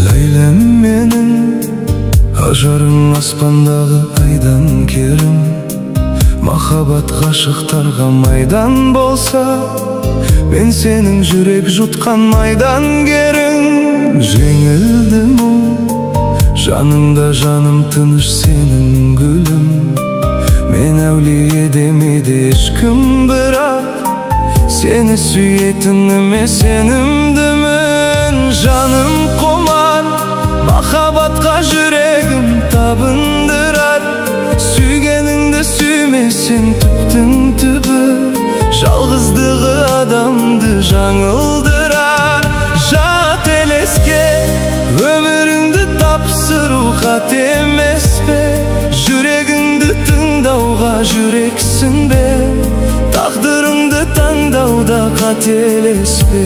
Leylem menin, ajarın aspandağı aydan kerim. Mahabat gaşıktarga maydan bolsa, ben senin jürek jutkan maydan gerin. Жеңілдім o, жаныңда жаным тыныш senin gülüm. Men әулие демейді ешкім, бірақ seni süyetinime senimdimin. Жаным komar, mahabatqa yüreğim tabındırar. Süygeningde süymesen tüptün tübü, жалғыздығы adamdı жаңылдырар. Жат елеске өміріңді тапсыру қат емес пе? Жүрегіңді тыңдауға жүрексің бе? Тағдырыңды таңдауда қателеспе.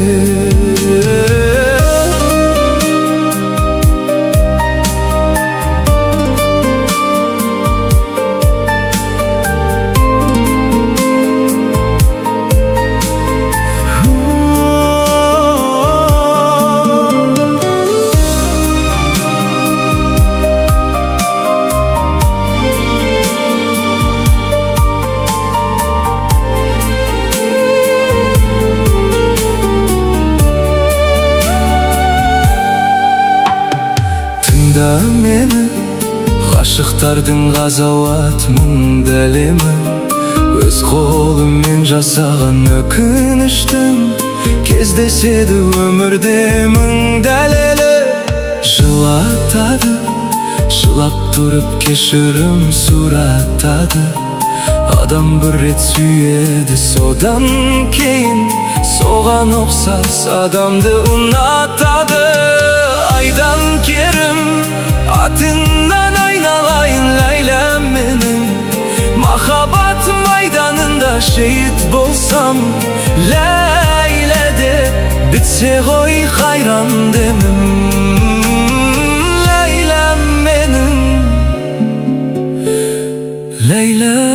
Da meni ғашықтардың ғазауат мұңды әлемі, өз қолыммен жасаған өкініштің кездеседі өмірде мың дәлелі. Жылатады, жылап тұрып кешірім сұратады. Адам бір рет сүйеді, содан кейін соған ұқсас адамды ұнатады. Aydan kerim, atından aynalayın Leylem benim. Mahabat maydanında şehit bolsam, Leyle de bitse koy hayran demim. Leylem benim, Leylem.